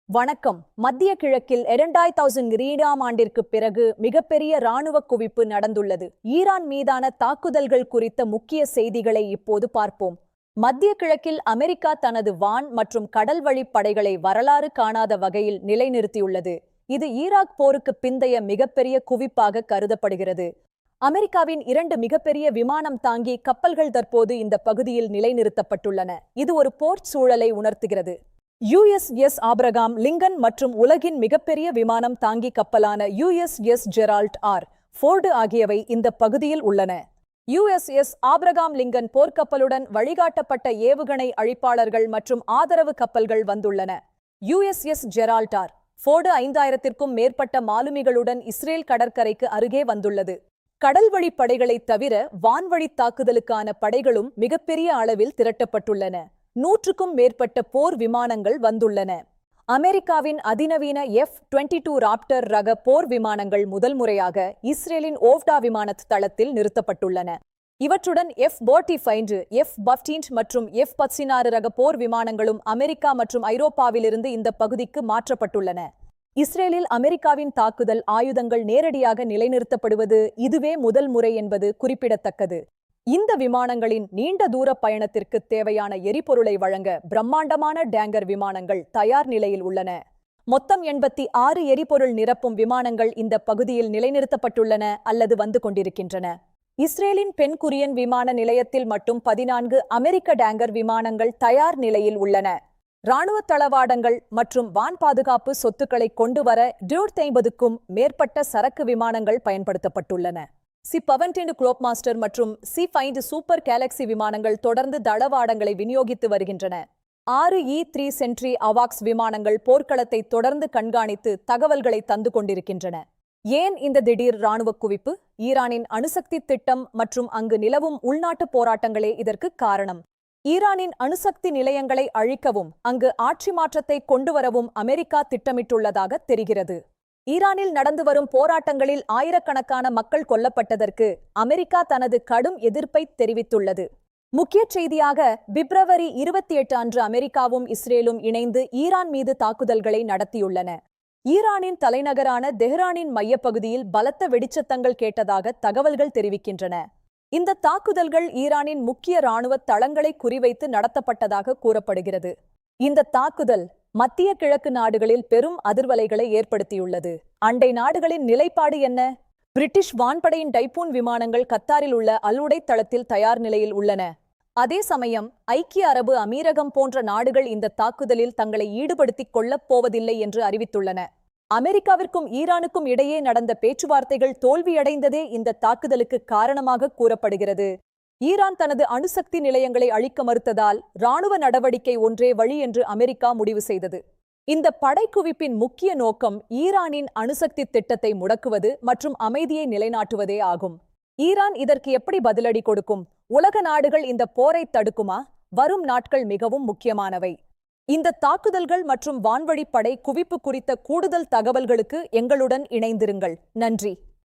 வணக்கம். மத்திய கிழக்கில் 2000 ஆண்டிற்கு பிறகு மிகப்பெரிய இராணுவ குவிப்பு நடந்துள்ளது. ஈரான் மீதான தாக்குதல்கள் குறித்த முக்கிய செய்திகளை இப்போது பார்ப்போம். மத்திய கிழக்கில் அமெரிக்கா தனது வான் மற்றும் கடல் வழிப் படைகளை வரலாறு காணாத வகையில் நிலைநிறுத்தியுள்ளது. இது ஈராக் போருக்கு பிந்தைய மிகப்பெரிய குவிப்பாக கருதப்படுகிறது. அமெரிக்காவின் 2 மிகப்பெரிய விமானம் தாங்கி கப்பல்கள் தற்போது இந்த பகுதியில் நிலைநிறுத்தப்பட்டுள்ளன. இது ஒரு போர் சூழலை உணர்த்துகிறது. USS ஆப்ரகாம் லிங்கன் மற்றும் உலகின் மிகப்பெரிய விமானம் தாங்கி கப்பலான USS ஜெரால்ட் ஆர். ஃபோர்டு ஆகியவை இந்த பகுதியில் உள்ளன. USS ஆப்ரகாம் லிங்கன் போர்க்கப்பலுடன் வழிகாட்டப்பட்ட ஏவுகணை அழிப்பாளர்கள் மற்றும் ஆதரவு கப்பல்கள் வந்துள்ளன. USS Gerald R. ஃபோர்டு 5000க்கும் மேற்பட்ட மாலுமிகளுடன் இஸ்ரேல் கடற்கரைக்கு அருகே வந்துள்ளது. கடல்வழி படைகளைத் தவிர வான்வழி தாக்குதலுக்கான படைகளும் மிகப்பெரிய அளவில் திரட்டப்பட்டுள்ளன. 100க்கும் மேற்பட்ட போர் விமானங்கள் வந்துள்ளன. அமெரிக்காவின் அதிநவீன F-22 ராப்டர் ரக போர் விமானங்கள் முதல் முறையாக இஸ்ரேலின் ஓவ்டா விமான தளத்தில் நிறுத்தப்பட்டுள்ளன. இவற்றுடன் F-35, F-15 மற்றும் F-16 ரக போர் விமானங்களும் அமெரிக்கா மற்றும் ஐரோப்பாவிலிருந்து இந்த பகுதிக்கு மாற்றப்பட்டுள்ளன. இஸ்ரேலில் அமெரிக்காவின் தாக்குதல் ஆயுதங்கள் நேரடியாக நிலைநிறுத்தப்படுவது இதுவே முதல் முறை என்பது குறிப்பிடத்தக்கது. இந்த விமானங்களின் நீண்ட தூர பயணத்திற்கு தேவையான எரிபொருளை வழங்க பிரம்மாண்டமான டேங்கர் விமானங்கள் தயார் நிலையில் உள்ளன. மொத்தம் 86 எரிபொருள் நிரப்பும் விமானங்கள் இந்த பகுதியில் நிலைநிறுத்தப்பட்டுள்ளன அல்லது வந்து கொண்டிருக்கின்றன. இஸ்ரேலின் பென் குரியன் விமான நிலையத்தில் மட்டும் 14 அமெரிக்க டேங்கர் விமானங்கள் தயார் நிலையில் உள்ளன. இராணுவ தளவாடங்கள் மற்றும் வான் பாதுகாப்பு சொத்துக்களை கொண்டு வர 250க்கும் மேற்பட்ட சரக்கு விமானங்கள் பயன்படுத்தப்பட்டுள்ளன. C-17 குளோப்மாஸ்டர் மற்றும் C-5 சூப்பர் கேலக்சி விமானங்கள் தொடர்ந்து தளவாடங்களை விநியோகித்து வருகின்றன. 6 E-3 சென்ட்ரி அவாக்ஸ் விமானங்கள் போர்க்களத்தை தொடர்ந்து கண்காணித்து தகவல்களை தந்து கொண்டிருக்கின்றன. ஏன் இந்த திடீர் இராணுவ குவிப்பு? ஈரானின் அணுசக்தி திட்டம் மற்றும் அங்கு நிலவும் உள்நாட்டு போராட்டங்களே இதற்கு காரணம். ஈரானின் அணுசக்தி நிலையங்களை அழிக்கவும் அங்கு ஆட்சி மாற்றத்தை கொண்டுவரவும் அமெரிக்கா திட்டமிட்டுள்ளதாக தெரிகிறது. ஈரானில் நடந்து வரும் போராட்டங்களில் ஆயிரக்கணக்கான மக்கள் கொல்லப்பட்டதற்கு அமெரிக்கா தனது கடும் எதிர்ப்பை தெரிவித்துள்ளது. முக்கிய செய்தியாக பிப்ரவரி 28 அன்று அமெரிக்காவும் இஸ்ரேலும் இணைந்து ஈரான் மீது தாக்குதல்களை நடத்தியுள்ளன. ஈரானின் தலைநகரான தெஹ்ரானின் மையப்பகுதியில் பலத்த வெடிச்சத்தங்கள் கேட்டதாக தகவல்கள் தெரிவிக்கின்றன. இந்த தாக்குதல்கள் ஈரானின் முக்கிய இராணுவ தளங்களை குறிவைத்து நடத்தப்பட்டதாக கூறப்படுகிறது. இந்த தாக்குதல் மத்திய கிழக்கு நாடுகளில் பெரும் அதிர்வலைகளை ஏற்படுத்தியுள்ளது. அண்டை நாடுகளின் நிலைப்பாடு என்ன? பிரிட்டிஷ் வான்படையின் டைபூன் விமானங்கள் கத்தாரில் உள்ள அல்-உடைத் தளத்தில் தயார் நிலையில் உள்ளன. அதே சமயம் ஐக்கிய அரபு அமீரகம் போன்ற நாடுகள் இந்த தாக்குதலில் தங்களை ஈடுபடுத்திக் கொள்ளப் போவதில்லை என்று அறிவித்துள்ளன. அமெரிக்காவிற்கும் ஈரானுக்கும் இடையே நடந்த பேச்சுவார்த்தைகள் தோல்வியடைந்ததே இந்த தாக்குதலுக்கு காரணமாக கூறப்படுகிறது. ஈரான் தனது அணுசக்தி நிலையங்களை அழிக்க மறுத்ததால் இராணுவ நடவடிக்கை ஒன்றே வழி என்று அமெரிக்கா முடிவு செய்தது. இந்த படைக்குவிப்பின் முக்கிய நோக்கம் ஈரானின் அணுசக்தி திட்டத்தை முடக்குவது மற்றும் அமைதியை நிலைநாட்டுவதே ஆகும். ஈரான் இதற்கு எப்படி பதிலடி கொடுக்கும்? உலக நாடுகள் இந்த போரை தடுக்குமா? வரும் நாட்கள் மிகவும் முக்கியமானவை. இந்த தாக்குதல்கள் மற்றும் வான்வழிப் படை குவிப்பு குறித்த கூடுதல் தகவல்களுக்கு எங்களுடன் இணைந்திருங்கள். நன்றி.